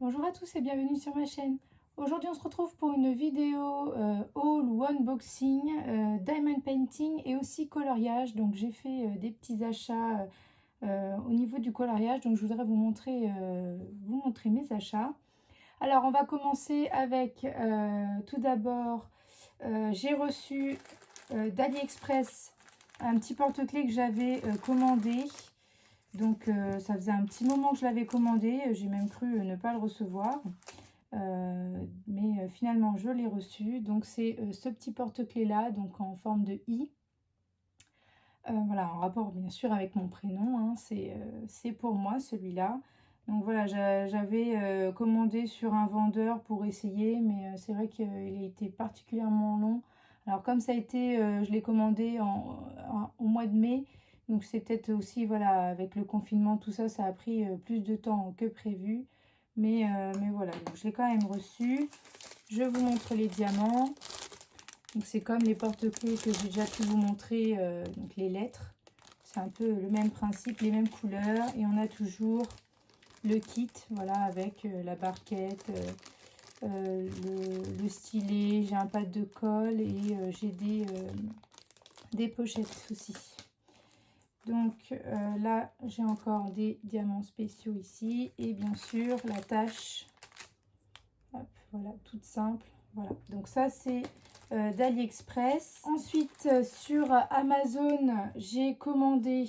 Bonjour à tous et bienvenue sur ma chaîne. Aujourd'hui on se retrouve pour une vidéo haul ou unboxing, diamond painting et aussi coloriage. Donc j'ai fait des petits achats au niveau du coloriage, donc je voudrais vous montrer mes achats. Alors on va commencer avec tout d'abord, j'ai reçu d'AliExpress un petit porte-clés que j'avais commandé. Donc ça faisait un petit moment que je l'avais commandé, j'ai même cru ne pas le recevoir. Mais finalement je l'ai reçu. Donc c'est ce petit porte-clés là, donc en forme de i. Voilà, en rapport bien sûr avec mon prénom, hein, c'est pour moi celui-là. Donc voilà, j'avais commandé sur un vendeur pour essayer, mais c'est vrai qu'il a été particulièrement long. Alors comme ça a été, je l'ai commandé au mois de mai, donc c'est peut-être aussi, voilà, avec le confinement, tout ça, ça a pris plus de temps que prévu. Mais voilà, donc je l'ai quand même reçu. Je vous montre les diamants. Donc c'est comme les porte-clés que j'ai déjà pu vous montrer, donc les lettres. C'est un peu le même principe, les mêmes couleurs. Et on a toujours le kit, voilà, avec la barquette, le stylet. J'ai un pad de colle et j'ai des pochettes aussi. Donc là, j'ai encore des diamants spéciaux ici. Et bien sûr, la tâche. Hop, voilà, toute simple. Voilà, donc ça c'est d'AliExpress. Ensuite sur Amazon j'ai commandé,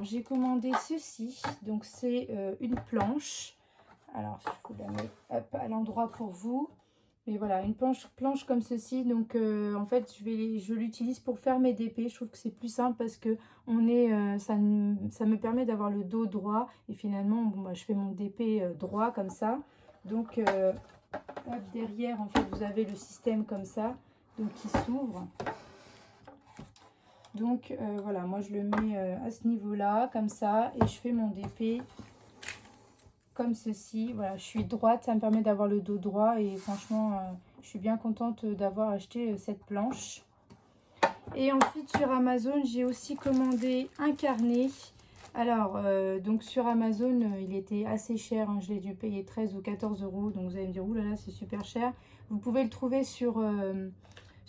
j'ai commandé ceci. Donc c'est une planche. Alors je vous la mets hop, à l'endroit pour vous. Mais voilà, une planche comme ceci. Donc en fait je l'utilise pour faire mes DP. Je trouve que c'est plus simple parce que ça me permet d'avoir le dos droit. Et finalement bon, bah, je fais mon DP droit comme ça. Donc hop, derrière, en fait, vous avez le système comme ça, donc qui s'ouvre. Donc voilà, moi je le mets à ce niveau-là, comme ça, et je fais mon DP comme ceci. Voilà, je suis droite, ça me permet d'avoir le dos droit, et franchement, je suis bien contente d'avoir acheté cette planche. Et ensuite sur Amazon, j'ai aussi commandé un carnet. Alors, donc sur Amazon, il était assez cher, hein, je l'ai dû payer 13 ou 14 euros, donc vous allez me dire, oulala, c'est super cher. Vous pouvez le trouver sur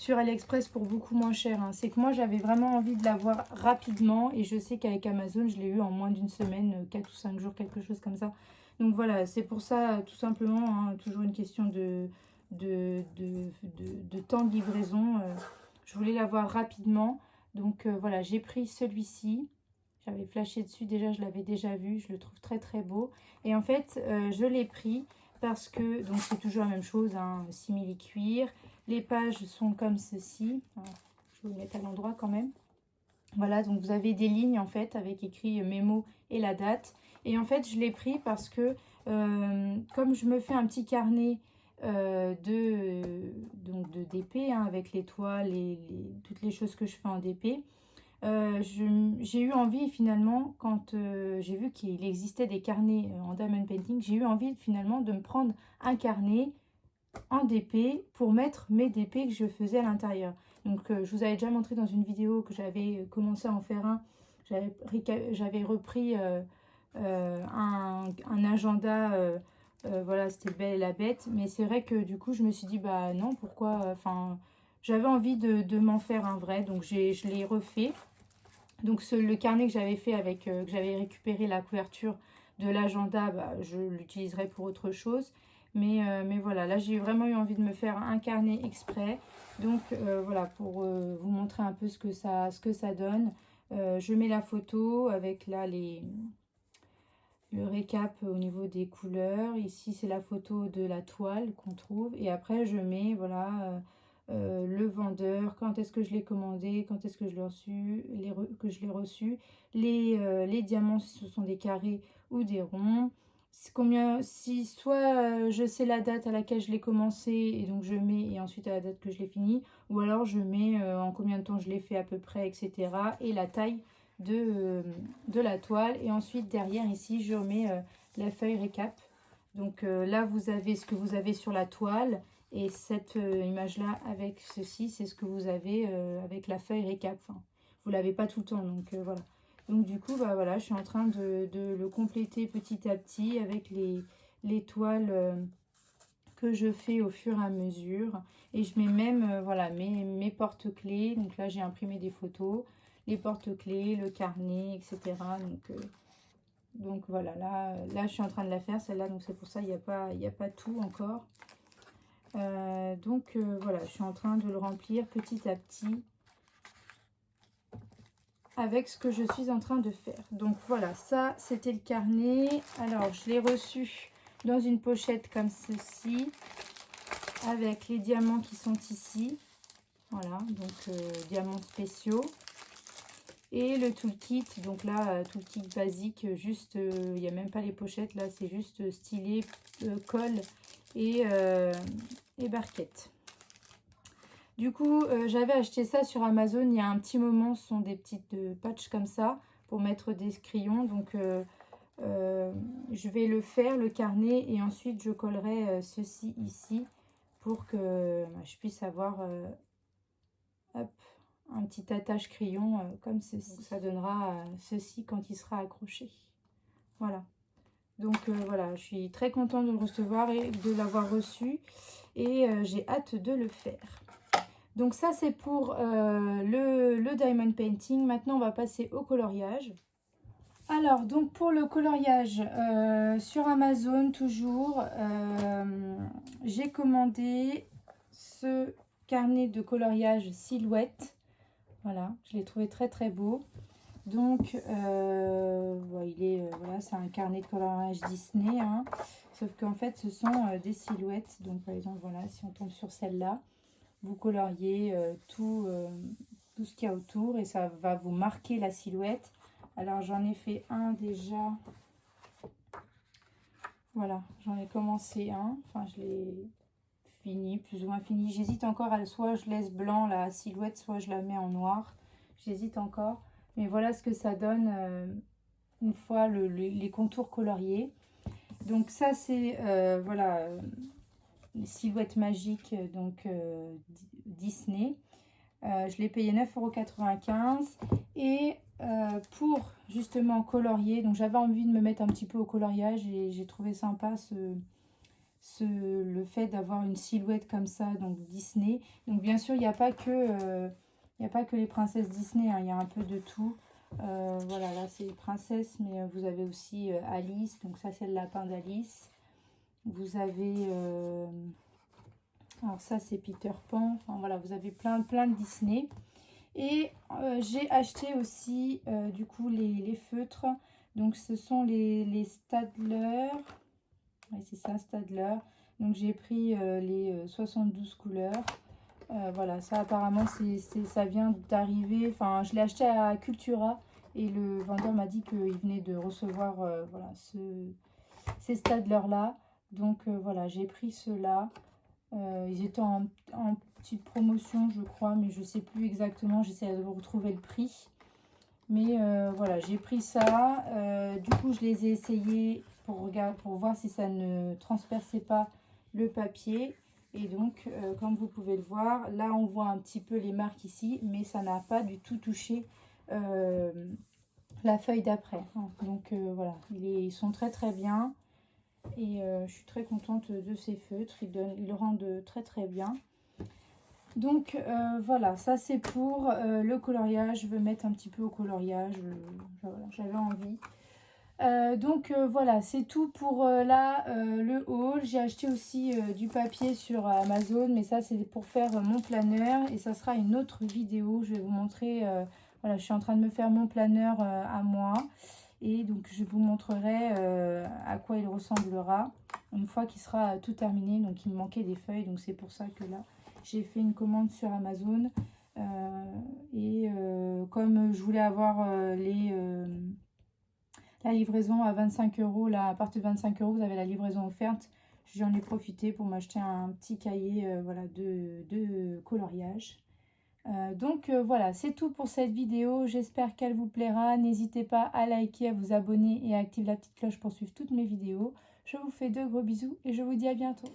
AliExpress pour beaucoup moins cher, hein. C'est que moi, j'avais vraiment envie de l'avoir rapidement, et je sais qu'avec Amazon, je l'ai eu en moins d'une semaine, 4 ou 5 jours, quelque chose comme ça. Donc voilà, c'est pour ça, tout simplement, hein, toujours une question de temps de livraison. Je voulais l'avoir rapidement, donc voilà, j'ai pris celui-ci. J'avais flashé dessus, déjà je l'avais déjà vu, je le trouve très très beau. Et en fait, je l'ai pris parce que, donc c'est toujours la même chose, hein, simili-cuir. Les pages sont comme ceci. Alors, je vais vous mettre à l'endroit quand même. Voilà, donc vous avez des lignes en fait avec écrit mes mots et la date. Et en fait, je l'ai pris parce que comme je me fais un petit carnet de DP, hein, avec l'étoile et toutes les choses que je fais en DP, j'ai eu envie finalement, quand j'ai vu qu'il existait des carnets en diamond painting, j'ai eu envie finalement de me prendre un carnet en DP pour mettre mes DP que je faisais à l'intérieur. Donc je vous avais déjà montré dans une vidéo que j'avais commencé à en faire un. J'avais repris un agenda, voilà, c'était le Belle et la Bête. Mais c'est vrai que du coup je me suis dit, bah non, pourquoi, enfin j'avais envie de m'en faire un vrai, donc je l'ai refait. Donc le carnet que j'avais fait avec, que j'avais récupéré la couverture de l'agenda, bah, je l'utiliserai pour autre chose. Mais voilà, là j'ai vraiment eu envie de me faire un carnet exprès. Donc voilà, pour vous montrer un peu ce que ça donne. Je mets la photo avec là le récap au niveau des couleurs. Ici c'est la photo de la toile qu'on trouve. Et après je mets, voilà, le vendeur, quand est-ce que je l'ai commandé, quand est-ce que je l'ai reçu, les diamants, si ce sont des carrés ou des ronds. Si soit je sais la date à laquelle je l'ai commencé et donc je mets, et ensuite à la date que je l'ai fini, ou alors je mets en combien de temps je l'ai fait à peu près, etc. Et la taille de la toile. Et ensuite derrière ici je remets la feuille récap. Donc là vous avez ce que vous avez sur la toile. Et cette image-là avec ceci, c'est ce que vous avez avec la feuille récap. Enfin, vous ne l'avez pas tout le temps, donc voilà. Donc du coup, bah voilà, je suis en train de le compléter petit à petit avec les toiles que je fais au fur et à mesure. Et je mets même voilà, mes porte-clés. Donc là, j'ai imprimé des photos, les porte-clés, le carnet, etc. Donc voilà, là, je suis en train de la faire, celle-là. Donc c'est pour ça, il n'y a pas tout encore. Voilà, je suis en train de le remplir petit à petit avec ce que je suis en train de faire. Donc voilà, ça c'était le carnet. Alors je l'ai reçu dans une pochette comme ceci, avec les diamants qui sont ici. Voilà, donc diamants spéciaux. Et le toolkit, donc là, toolkit basique, juste, il n'y a même pas les pochettes, là c'est juste stylet, colle et barquette. Du coup, j'avais acheté ça sur Amazon il y a un petit moment. Ce sont des petites patchs comme ça pour mettre des crayons. Donc, je vais le faire, le carnet, et ensuite je collerai ceci ici pour que je puisse avoir hop, un petit attache crayon comme ceci. Donc, ça donnera ceci quand il sera accroché. Voilà. Donc voilà, je suis très contente de le recevoir et de l'avoir reçu. Et j'ai hâte de le faire. Donc ça c'est pour le diamond painting. Maintenant on va passer au coloriage. Alors donc pour le coloriage sur Amazon toujours, j'ai commandé ce carnet de coloriage silhouette. Voilà, je l'ai trouvé très très beau. Donc voilà, c'est un carnet de coloriage Disney, hein. Sauf qu'en fait ce sont des silhouettes. Donc par exemple voilà, si on tombe sur celle-là, vous coloriez tout ce qu'il y a autour et ça va vous marquer la silhouette. Alors j'en ai fait un déjà. Voilà, j'en ai commencé un. Enfin, je l'ai fini, plus ou moins fini. J'hésite encore à soit je laisse blanc la silhouette, soit je la mets en noir. J'hésite encore. Mais voilà ce que ça donne une fois les contours coloriés. Donc ça c'est voilà, les silhouettes magiques donc Disney. Je l'ai payé 9,95 € et pour justement colorier, donc j'avais envie de me mettre un petit peu au coloriage et j'ai trouvé sympa le fait d'avoir une silhouette comme ça, donc Disney. Donc bien sûr il n'y a pas que les princesses Disney, hein, il y a un peu de tout. Voilà, là c'est les princesses, mais vous avez aussi Alice, donc ça c'est le lapin d'Alice. Vous avez alors ça c'est Peter Pan. Enfin voilà, vous avez plein de Disney. Et j'ai acheté aussi du coup les feutres. Donc ce sont les Staedtler. Oui, c'est ça, Staedtler. Donc j'ai pris les 72 couleurs. Voilà, ça apparemment ça vient d'arriver. Enfin, je l'ai acheté à Cultura et le vendeur m'a dit qu'il venait de recevoir voilà, ces Staedtler là. Donc voilà, j'ai pris ceux-là. Ils étaient en petite promotion, je crois, mais je ne sais plus exactement. J'essaie de vous retrouver le prix. Mais voilà, j'ai pris ça. Du coup, je les ai essayés pour voir si ça ne transperçait pas le papier. Et donc, comme vous pouvez le voir, là, on voit un petit peu les marques ici, mais ça n'a pas du tout touché la feuille d'après. Donc, voilà, ils sont très très bien. Et je suis très contente de ces feutres, ils le rendent très très bien. Donc voilà, ça c'est pour le coloriage. Je veux mettre un petit peu au coloriage, voilà, j'avais envie. Voilà, c'est tout pour le haul. J'ai acheté aussi du papier sur Amazon, mais ça c'est pour faire mon planeur et ça sera une autre vidéo. Je vais vous montrer, voilà, je suis en train de me faire mon planeur à moi. Et donc je vous montrerai à quoi il ressemblera une fois qu'il sera tout terminé. Donc il me manquait des feuilles, donc c'est pour ça que là j'ai fait une commande sur Amazon. Comme je voulais avoir la livraison à 25 €, là à partir de 25 € vous avez la livraison offerte. J'en ai profité pour m'acheter un petit cahier voilà, de coloriage. Voilà, c'est tout pour cette vidéo. J'espère qu'elle vous plaira. N'hésitez pas à liker, à vous abonner et à activer la petite cloche pour suivre toutes mes vidéos. Je vous fais de gros bisous et je vous dis à bientôt.